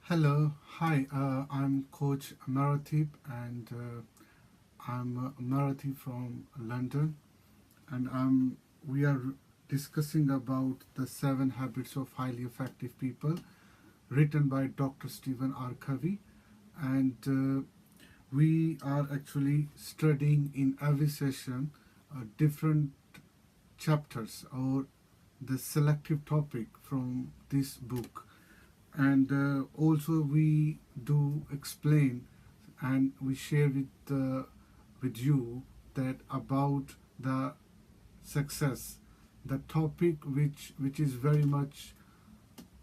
Hello, hi, I'm Coach Marathi and I'm Marathi from London and we are discussing about the 7 habits of highly effective people written by Dr. Stephen R. Covey and we are actually studying in every session different chapters or the selective topic from this book and also we do explain and we share with you that about the success, the topic which is very much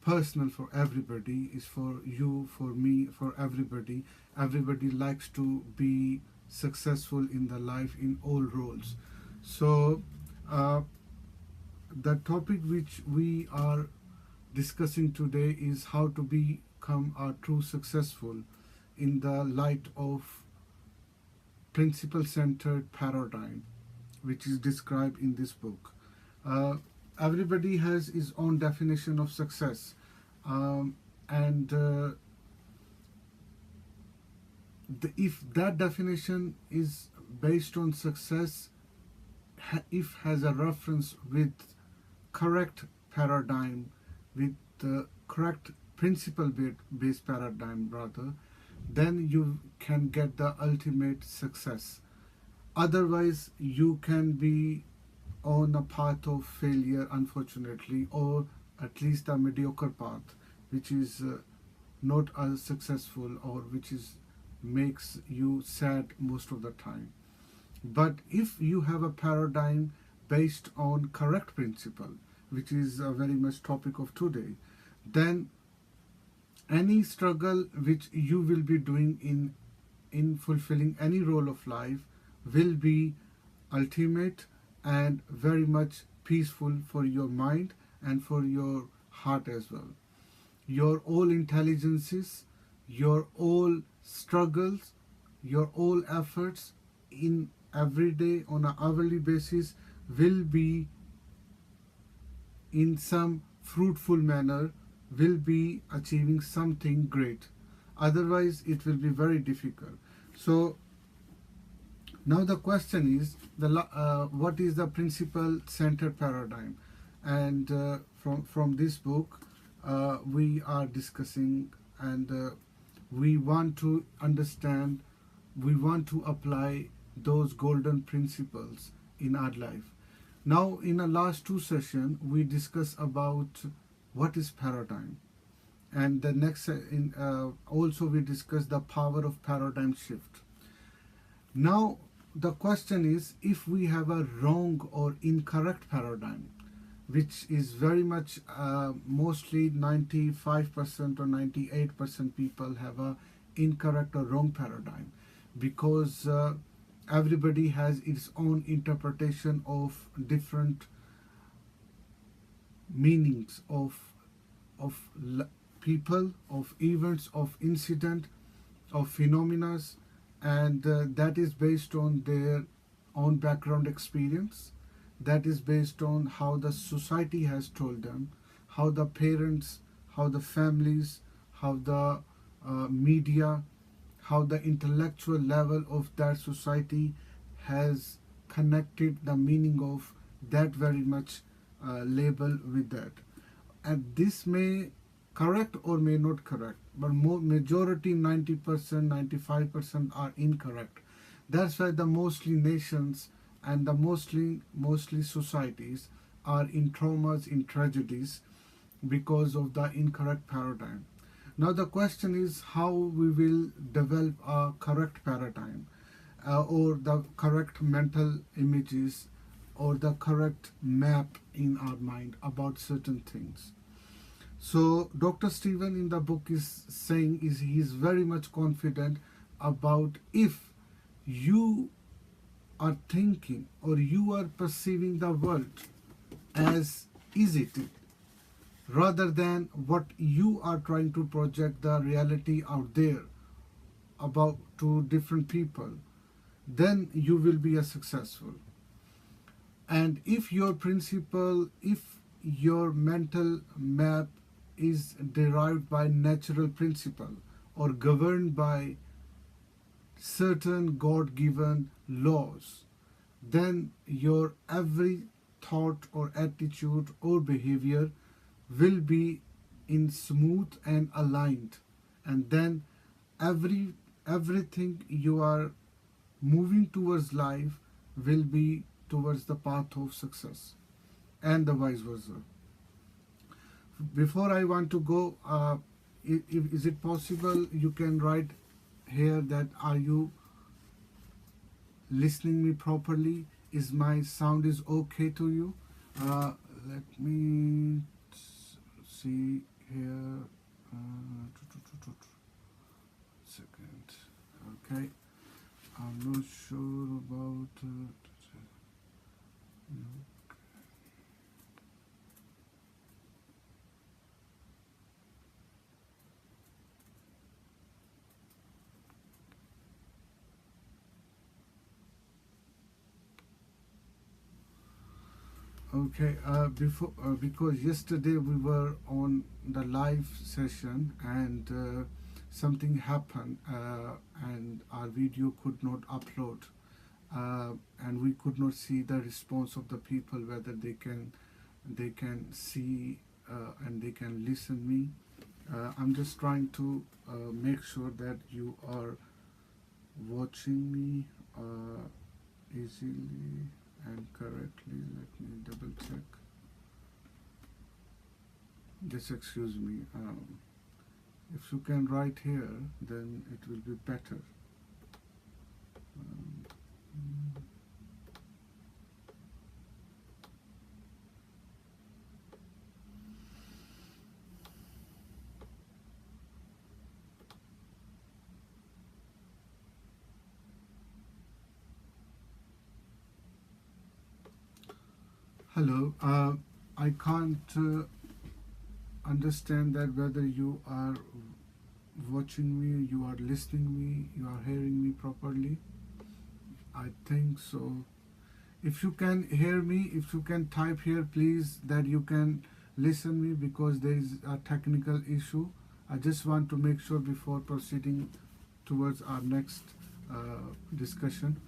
personal for everybody, is for you, for me, for everybody. Everybody likes to be successful in the life in all roles. So uh, the topic which we are discussing today is how to become a true successful in the light of principle centered paradigm which is described in this book. uh, Everybody has his own definition of success, and if that definition is based on success, if has a reference with correct paradigm, with the correct principle based paradigm rather, then you can get the ultimate success. Otherwise you can be on a path of failure, unfortunately, or at least a mediocre path which is not as successful, or which is makes you sad most of the time. But if you have a paradigm based on correct principle, which is a very much topic of today, then any struggle which you will be doing in fulfilling any role of life will be ultimate and very much peaceful for your mind and for your heart as well. Your all intelligences, your all struggles, your all efforts in every day on an hourly basis will be in some fruitful manner, will be achieving something great. Otherwise it will be very difficult. So now the question is what is the principle centered paradigm? And from this book we are discussing, and we want to understand, we want to apply those golden principles in our life. Now in the last two sessions we discuss about what is paradigm, and the next also we discuss the power of paradigm shift. Now the question is, if we have a wrong or incorrect paradigm, which is very much mostly 95% or 98% people have a incorrect or wrong paradigm, because everybody has its own interpretation of different meanings of people, of events, of incident, of phenomena, and that is based on their own background experience. That is based on how the society has told them, how the parents, how the families, how the media, how the intellectual level of that society has connected the meaning of that very much label with that. And this may correct or may not correct, but majority 90%, 95% are incorrect. That's why the mostly nations and the mostly societies are in traumas, in tragedies, because of the incorrect paradigm. Now the question is how we will develop a correct paradigm, or the correct mental images, or the correct map in our mind about certain things. So Dr. Stephen in the book is saying is he is very much confident about, if you are thinking or you are perceiving the world as is it, rather than what you are trying to project the reality out there about to different people, then you will be a successful. And if your principle, if your mental map is derived by natural principle or governed by certain God given laws, then your every thought or attitude or behavior will be in smooth and aligned, and then every everything you are moving towards life will be towards the path of success, and the vice versa. Before I want to go, is it possible you can write here that are you listening me properly? Is my sound is okay to you? uh, Let me see here. Second. Okay, I'm not sure about okay, before because yesterday we were on the live session, and something happened, and our video could not upload, and we could not see the response of the people, whether they can see and they can listen me. I'm just trying to make sure that you are watching me easily and correctly. Let me double check. Just excuse me. If you can write here, then it will be better. Um, Hello. I can't understand that whether you are watching me, you are listening me, you are hearing me properly. I think so. If you can hear me, if you can type here, please, that you can listen me, because there is a technical issue. I just want to make sure before proceeding towards our next discussion.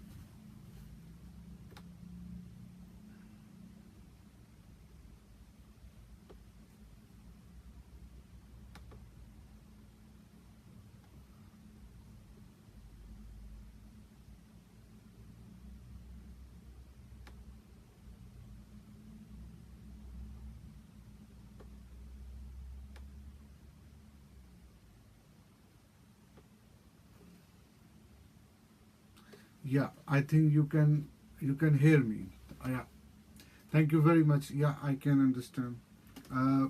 Yeah, I think you can hear me. Yeah, thank you very much. Yeah, I can understand. Uh,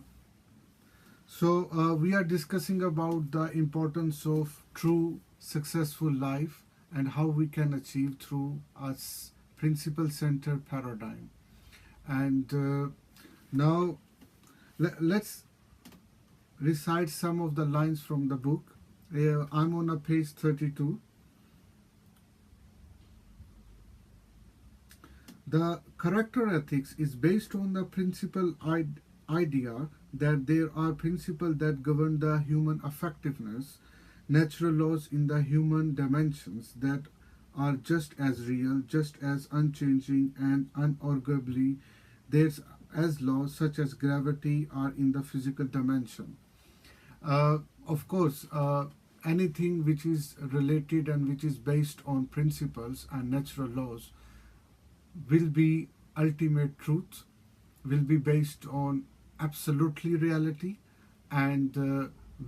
so we are discussing about the importance of true successful life and how we can achieve through a principle centered paradigm. And now let's recite some of the lines from the book. I'm on a page 32. The character ethics is based on the principal idea that there are principles that govern the human effectiveness, natural laws in the human dimensions that are just as real, just as unchanging and unarguably there's as laws such as gravity are in the physical dimension. Of course, anything which is related and which is based on principles and natural laws will be ultimate truth, will be based on absolutely reality, and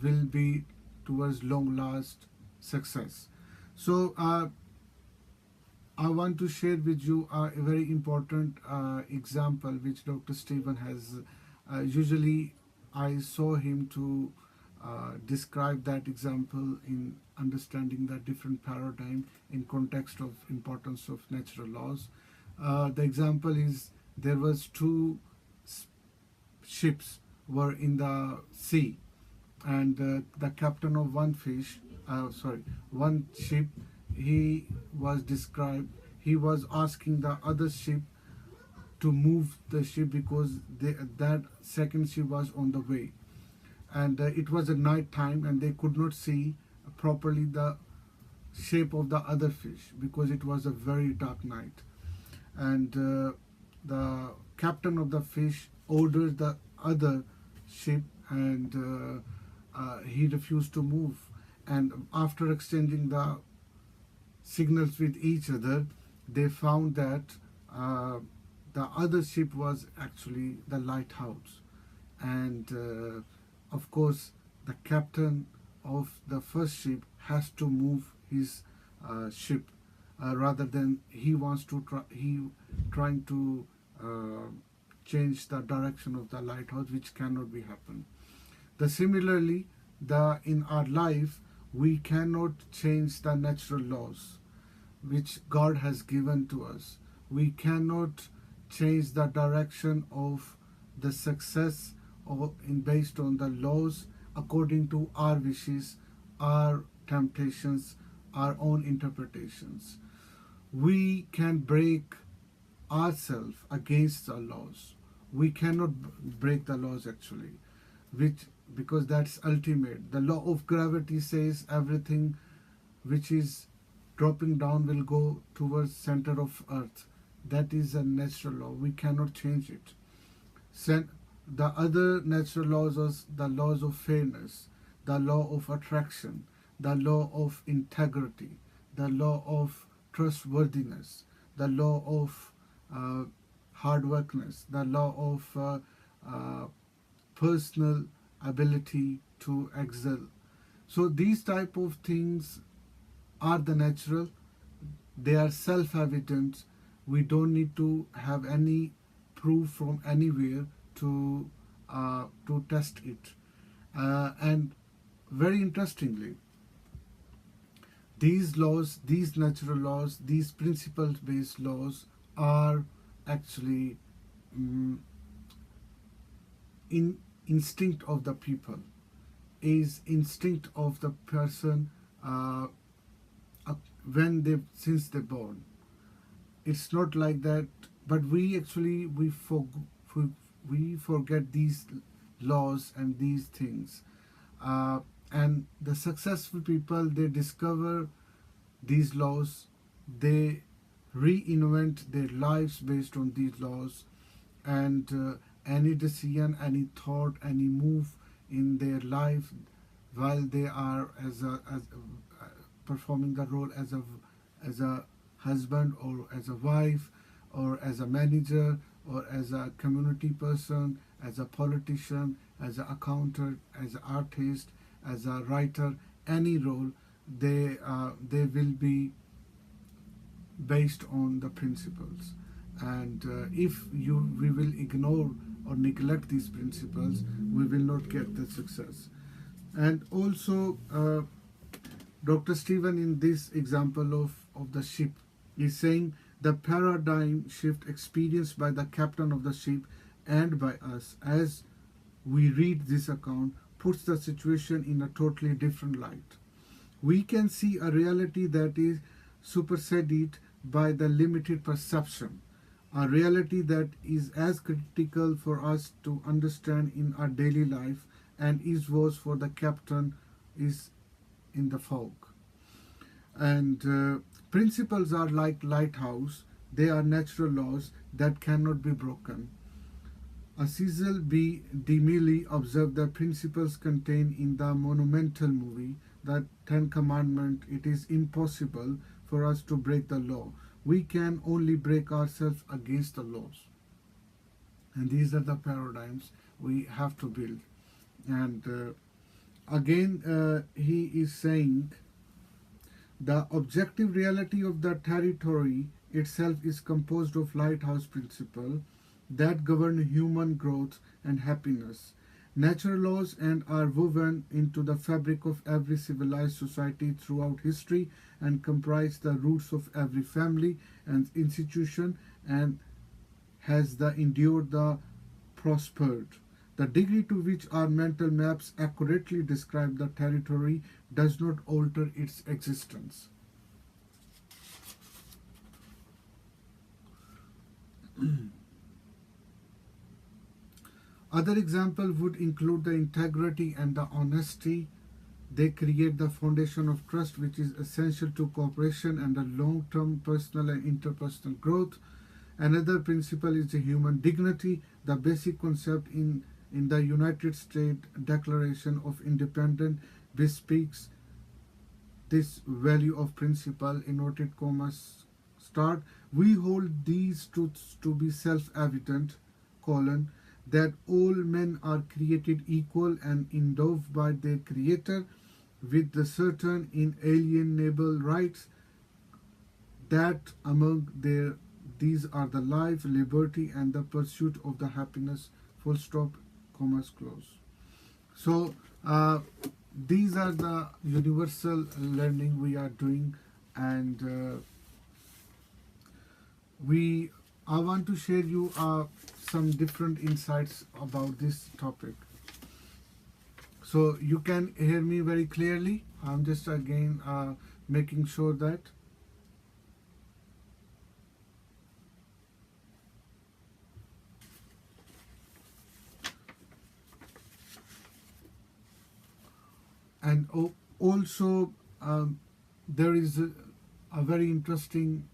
will be towards long last success. So I want to share with you a very important example which Dr. Stephen has usually I saw him to describe that example in understanding the different paradigm in context of importance of natural laws. The example is there was two ships were in the sea, and the captain of one ship, he was described. He was asking the other ship to move the ship because that second ship was on the way. and it was a night time, and they could not see properly the shape of the other fish because it was a very dark night. And the captain of the fish orders the other ship, and he refused to move. And after exchanging the signals with each other, they found that uh, the other ship was actually the lighthouse. And of course, the captain of the first ship has to move his ship, rather than he trying to uh, change the direction of the lighthouse, which cannot be happen. The similarly, the in our life we cannot change the natural laws which God has given to us. We cannot change the direction of the success or based on the laws according to our wishes, our temptations, our own interpretations. We can break ourselves against the laws. We cannot break the laws actually, which because that's ultimate. The law of gravity says everything which is dropping down will go towards center of earth. That is a natural law. We cannot change it. The other natural laws are the laws of fairness, the law of attraction, the law of integrity, the law of trustworthiness, the law of hard workness, the law of personal ability to excel. So these type of things are the natural. They are self-evident. We don't need to have any proof from anywhere to test it. And very interestingly, these laws, these natural laws, these principles-based laws are actually in instinct of the people, is instinct of the person when they since they're born. It's not like that, but we actually we forget these laws and these things. And the successful people, they discover these laws, they reinvent their lives based on these laws, and any decision, any thought, any move in their life while they are as performing the role as a husband or as a wife or as a manager or as a community person, as a politician, as an accountant, as an artist, as a writer, any role, they will be based on the principles. And if we will ignore or neglect these principles, we will not get the success. And also, Dr. Stephen, in this example of the ship, is saying the paradigm shift experienced by the captain of the ship and by us as we read this account puts the situation in a totally different light. We can see a reality that is superseded by the limited perception, a reality that is as critical for us to understand in our daily life and is was for the captain is in the fog. And principles are like lighthouse. They are natural laws that cannot be broken. Cecil B. DeMille observed the principles contained in the monumental movie, The Ten Commandments. It is impossible for us to break the law. We can only break ourselves against the laws. And these are the paradigms we have to build. And again, he is saying the objective reality of the territory itself is composed of lighthouse principles that govern human growth and happiness. Natural laws and are woven into the fabric of every civilized society throughout history and comprise the roots of every family and institution and has the endured the prospered. The degree to which our mental maps accurately describe the territory does not alter its existence. Other example would include the integrity and the honesty. They create the foundation of trust, which is essential to cooperation and the long-term personal and interpersonal growth. Another principle is the human dignity, the basic concept in the United States Declaration of Independence bespeaks this value of principle. Inverted commas start. We hold these truths to be self-evident, colon, that all men are created equal and endowed by their Creator with the certain inalienable rights, that among these are the life, liberty, and the pursuit of the happiness. Full stop, commas close. So these are the universal learning we are doing, and we I want to share you some different insights about this topic. So you can hear me very clearly. I'm just again making sure that. And also there is a very interesting,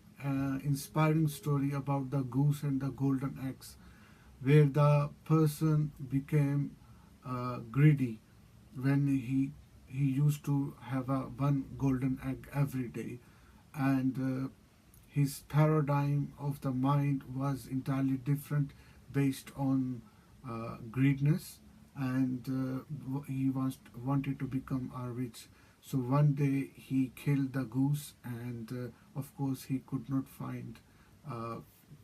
inspiring story about the goose and the golden eggs, where the person became greedy when he used to have one golden egg every day, and his paradigm of the mind was entirely different based on greediness, and he wanted to become a rich. So one day he killed the goose, and of course he could not find uh,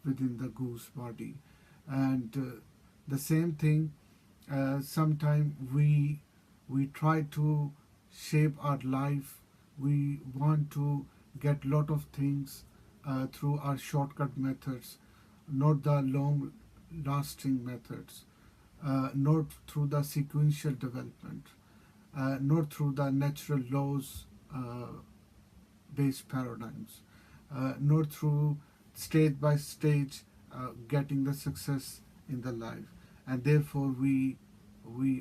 within the goose body. And the same thing, sometime we try to shape our life. We want to get lot of things through our shortcut methods, not the long lasting methods, not through the sequential development, not through the natural laws based paradigms, not through stage by stage getting the success in the life. And therefore we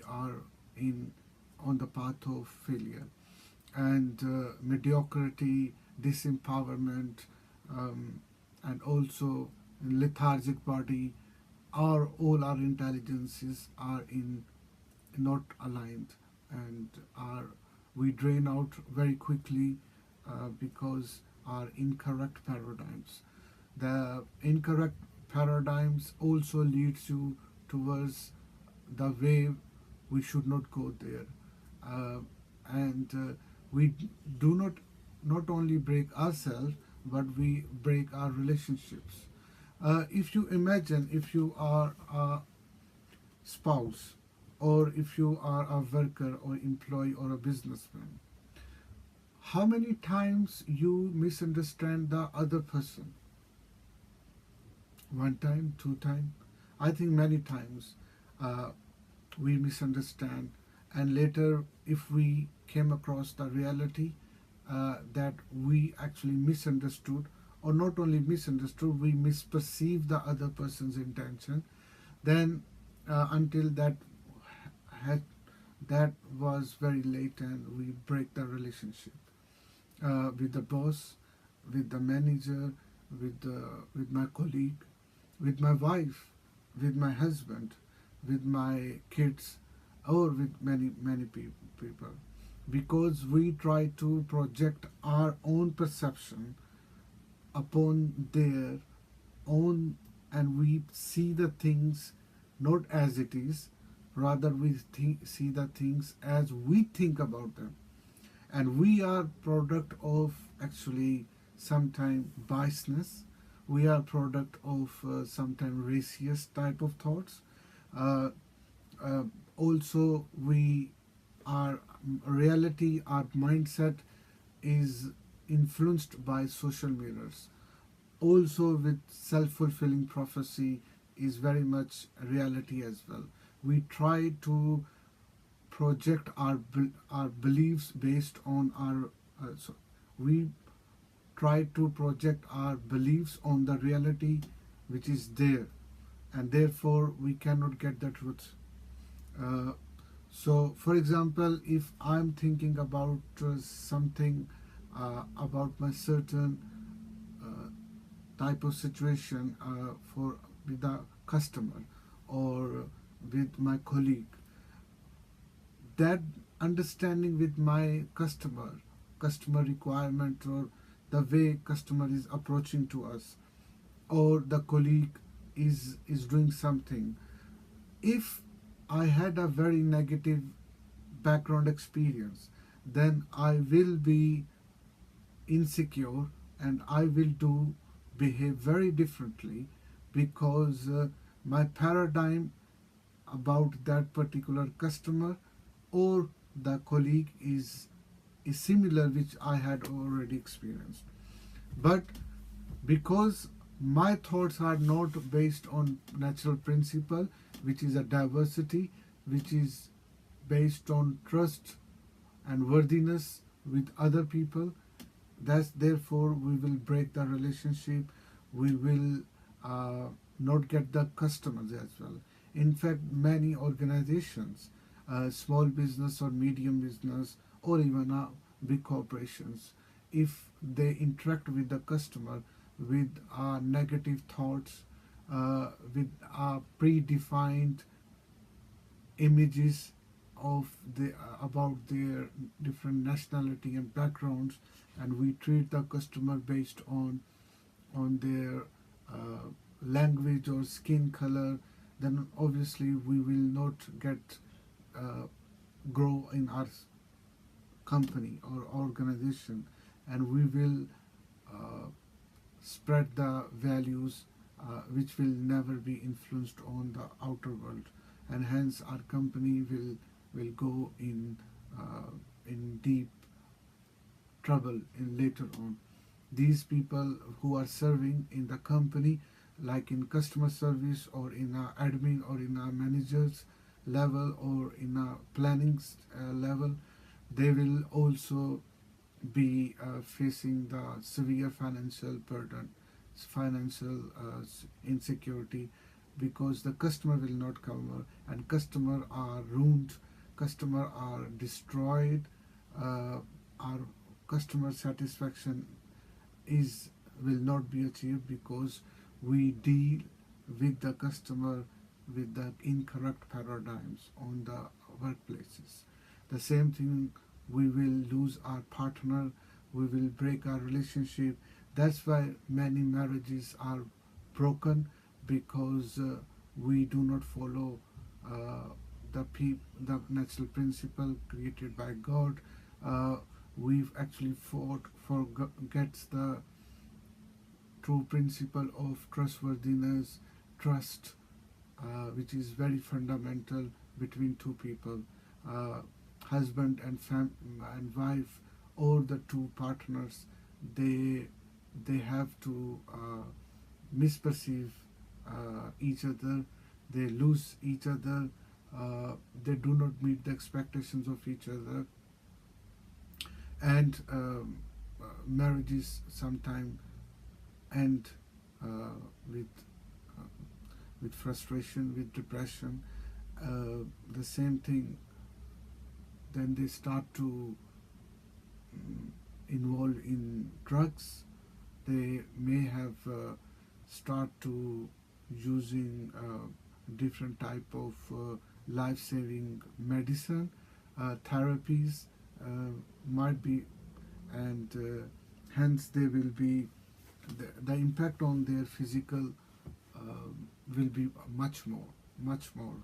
are in on the path of failure and mediocrity, disempowerment, and also lethargic body. All our intelligences are in not aligned, and are we drain out very quickly because our incorrect paradigms. The incorrect paradigms also leads you towards the way we should not go there, uh, and we do not only break ourselves, but we break our relationships. If you imagine, if you are a spouse, or if you are a worker or employee or a businessman, how many times you misunderstand the other person? One time, two times? I think many times uh, we misunderstand, and later if we came across the reality that we actually misunderstood, or not only misunderstood, we misperceived the other person's intention, then until had that was very late, and we break the relationship with the boss, with the manager, with my colleague, with my wife, with my husband, with my kids, or with many people, because we try to project our own perception upon their own, and we see the things not as it is, rather we see the things as we think about them. And we are product of actually sometime biasness. We are product of sometime racist type of thoughts. uh, uh, Also we, our reality, our mindset is influenced by social mirrors. Also with self-fulfilling prophecy is very much a reality as well. We try to project our beliefs based on our so we try to project our beliefs on the reality which is there, and therefore we cannot get the truth Uh, so, for example, if I'm thinking about something about my certain uh, type of situation for with the customer or with my colleague, that understanding with my customer requirement, or the way customer is approaching to us, or the colleague is doing something, if I had a very negative background experience, then I will be insecure and I will do behave very differently, because my paradigm about that particular customer or the colleague is similar, which I had already experienced. But because my thoughts are not based on natural principle, which is a diversity, which is based on trust and worthiness with other people, that's therefore we will break the relationship, we will not get the customers as well. In fact, many organizations, small business or medium business, or even big corporations, if they interact with the customer with negative thoughts, with predefined images of the about their different nationality and backgrounds, and we treat the customer based on their language or skin color, then obviously we will not get uh, grow in our company or organization, and we will uh, spread the values which will never be influenced on the outer world, and hence our company will go in deep trouble in later on. These people who are serving in the company, like in customer service or in a admin or in a managers level or in a planning level, they will also be facing the severe financial burden, financial insecurity, because the customer will not cover, and customer are ruined, customer are destroyed, our customer satisfaction is will not be achieved, because we deal with the customer with the incorrect paradigms on the workplaces. The same thing, we will lose our partner, we will break our relationship. That's why many marriages are broken, because we do not follow the natural principle created by God. We've actually forgets the true principle of trustworthiness, trust, which is very fundamental between two people, uh, husband and wife, or the two partners. They have to misperceive each other. They lose each other. They do not meet the expectations of each other, and marriages sometimes end uh, with uh, with frustration, with depression. The same thing. Then they start to involve in drugs. They may have start to using different type of life-saving medicine, therapies might be, and hence they will be the impact on their physical will be much more.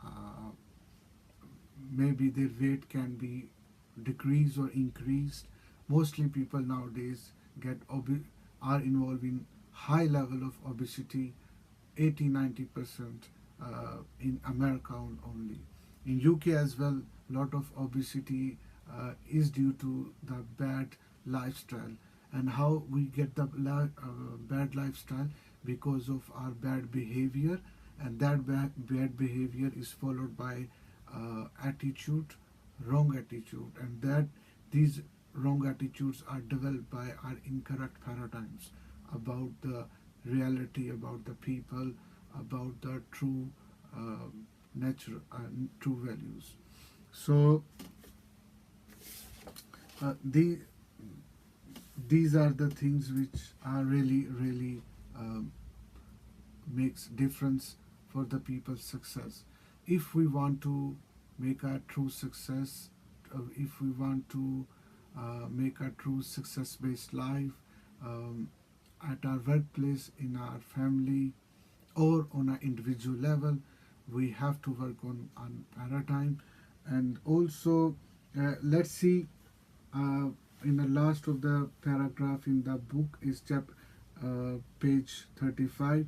Uh, Maybe their weight can be decreased or increased. Mostly people nowadays are involved in high level of obesity, 80-90% in America only. In UK as well, lot of obesity is due to the bad lifestyle. And how we get the bad lifestyle? Because of our bad behavior, and that bad behavior is followed by attitude, wrong attitude, and that these wrong attitudes are developed by our incorrect paradigms about the reality, about the people, about the true natural true values. So the these are the things which are really um, makes difference for the people's success. If we want to make a true success, if we want to make a true success-based life, um, at our workplace, in our family, or on an individual level, we have to work on paradigm. And also, let's see, uh, in the last of the paragraph in the book is page 35,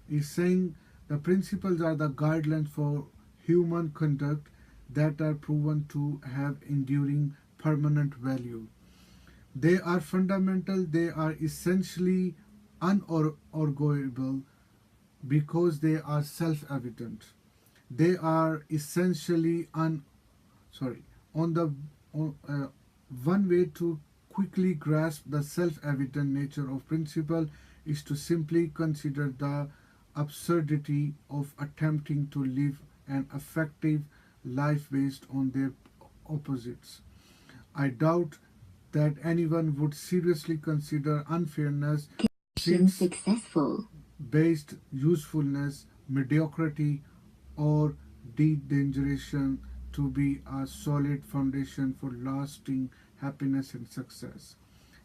is saying the principles are the guidelines for human conduct that are proven to have enduring permanent value. They are fundamental, they are essentially unarguable because they are self-evident. They are essentially sorry on the on, one way to quickly grasp the self-evident nature of principle is to simply consider the absurdity of attempting to live an effective life based on their opposites. I doubt that anyone would seriously consider unfairness, successful based usefulness, mediocrity, or degeneration to be a solid foundation for lasting happiness and success.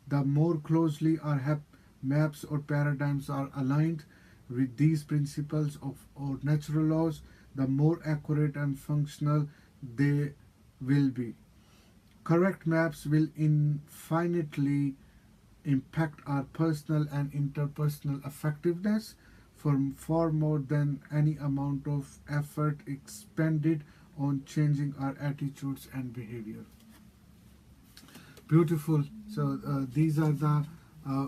The more closely our maps or paradigms are aligned with these principles of or natural laws, the more accurate and functional they will be. Correct maps will infinitely impact our personal and interpersonal effectiveness for far more than any amount of effort expended on changing our attitudes and behavior. Beautiful. So these are the uh,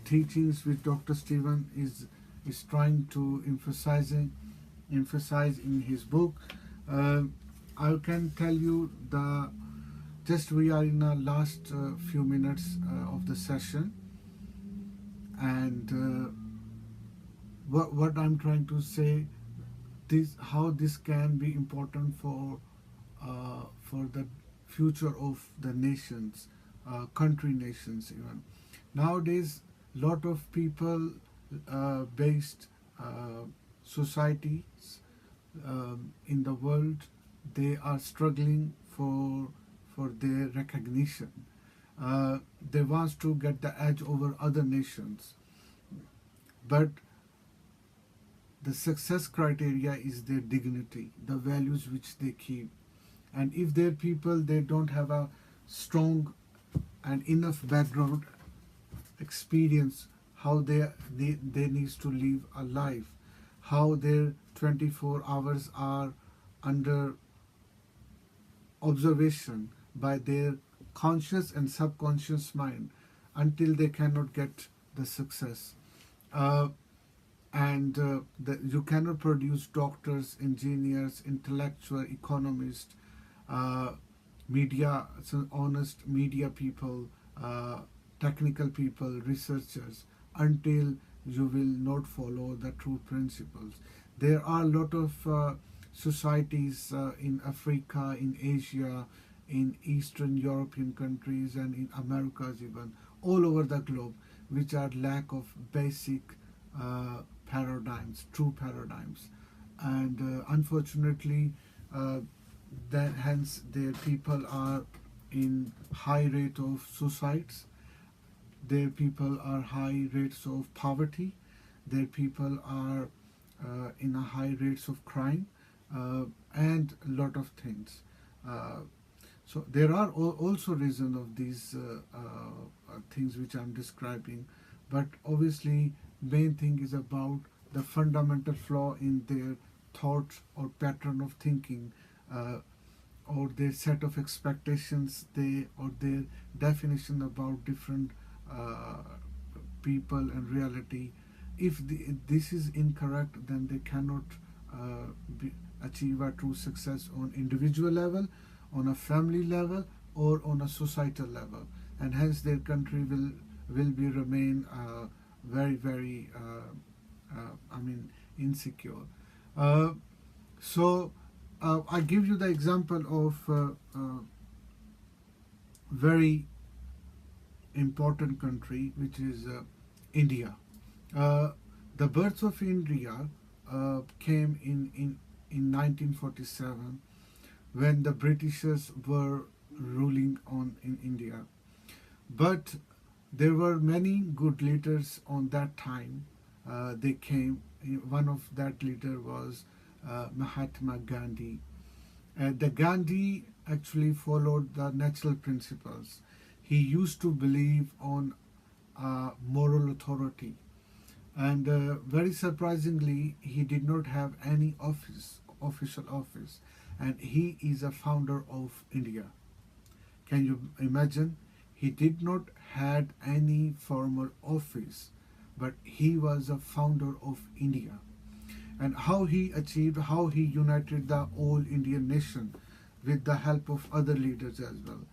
teachings which Dr. Stephen is trying to emphasize in his book. Uh, I can tell you the just we are in the last few minutes of the session, and what I'm trying to say, this how this can be important for the future of the nations, country nations even. Nowadays, lot of people based societies in the world, they are struggling for their recognition. They want to get the edge over other nations, but the success criteria is their dignity, the values which they keep. And if their people they don't have a strong and enough background experience how they needs to live a life, how their 24 hours are under observation by their conscious and subconscious mind until they cannot get the success. Uh, and you cannot produce doctors, engineers, intellectual, economists, uh, media, so honest media people, technical people, researchers, until you will not follow the true principles. There are a lot of societies in Africa, in Asia, in Eastern European countries, and in Americas even, all over the globe, which are lack of basic paradigms, true paradigms. And unfortunately, uh, then hence their people are in high rate of suicides, their people are high rates of poverty, their people are in a high rates of crime, and a lot of things. Uh, so there are also reason of these things which I'm describing, but obviously main thing is about the fundamental flaw in their thought or pattern of thinking, uh, or their set of expectations, they or their definition about different uh, people and reality. If this is incorrect, then they cannot achieve a true success on individual level, on a family level, or on a societal level, and hence their country will be remain very I mean insecure. Uh, So I give you the example of very important country, which is India. Uh, the birth of India came in 1947, when the Britishers were ruling on in India. But there were many good leaders on that time. They came. One of that leader was Mahatma Gandhi. The Gandhi actually followed the natural principles. He used to believe on moral authority, and very surprisingly, he did not have any official office, and he is a founder of India. Can you imagine? He did not had any formal office, but he was a founder of India. And how he achieved, how he united the whole Indian nation with the help of other leaders as well,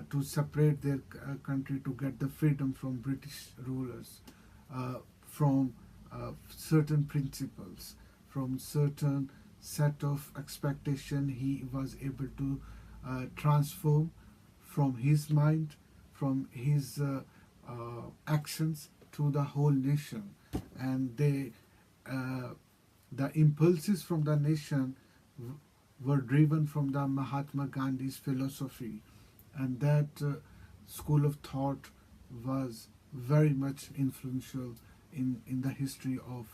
to separate their country, to get the freedom from British rulers, from certain principles, from certain set of expectation. He was able to transform from his mind, from his actions to the whole nation. And uh, the impulses from the nation were driven from the Mahatma Gandhi's philosophy, and that school of thought was very much influential in the history of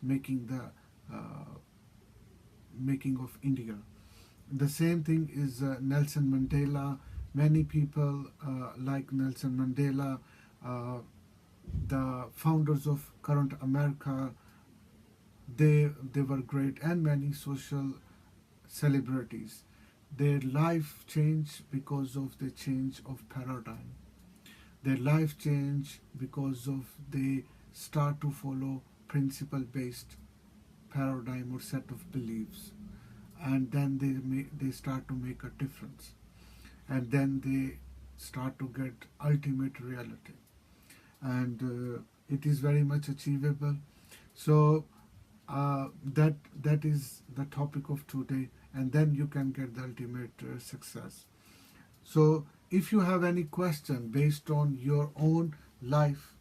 making the making of India. The same thing is Nelson Mandela. Many people like Nelson Mandela, uh, the founders of current America, they were great, and many social celebrities. Their life changed because of the change of paradigm. Their life changed because of they start to follow principle based paradigm or set of beliefs, and then they start to make a difference, and then they start to get ultimate reality, and it is very much achievable. So that is the topic of today, and then you can get the ultimate success. So if you have any question based on your own life,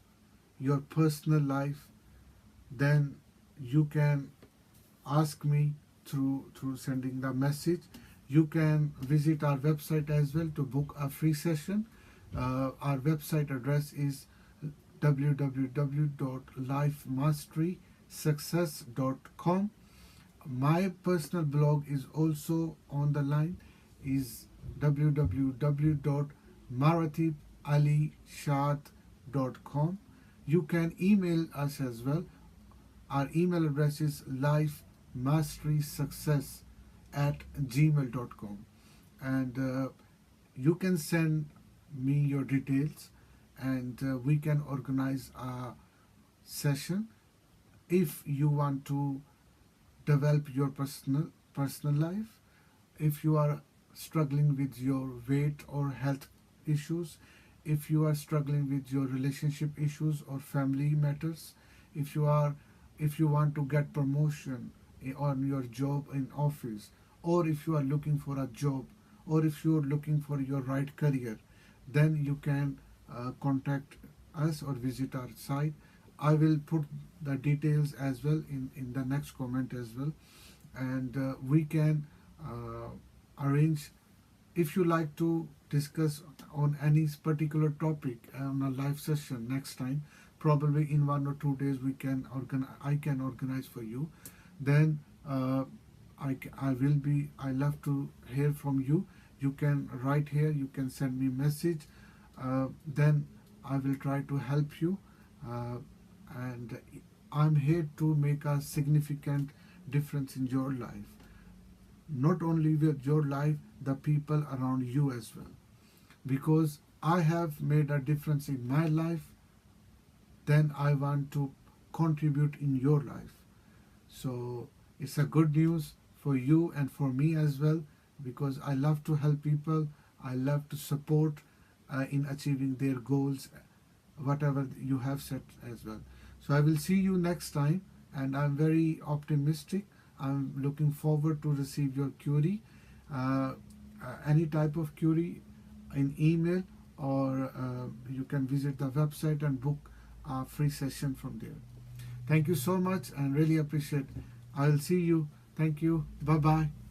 your personal life, then you can ask me through sending the message. You can visit our website as well to book a free session. Our website address is www.lifemasterysuccess.com. My personal blog is also on the line, is www.marathibalishad.com. You can email us as well. Our email address is lifemasterysuccess@gmail.com, and you can send me your details, and we can organize a session. If you want to develop your personal life, if you are struggling with your weight or health issues, if you are struggling with your relationship issues or family matters, if you are if you want to get promotion on your job in office, or if you are looking for a job, or if you are looking for your right career, then you can contact us or visit our site. I will put the details as well in the next comment as well, and we can uh, arrange, if you like to discuss on any particular topic on a live session next time. Probably in 1 or 2 days we can I can organize for you. Then I will be, I love to hear from you. You can write here, you can send me message, then I will try to help you, uh, and I'm here to make a significant difference in your life, not only with your life, the people around you as well. Because I have made a difference in my life, then I want to contribute in your life. So it's a good news for you and for me as well, because I love to help people. I love to support in achieving their goals, whatever you have set as well. So I will see you next time, and I'm very optimistic I'm looking forward to receive your query, any type of query in email, or you can visit the website and book a free session from there. Thank you so much and really appreciate. I'll see you. Thank you. Bye bye.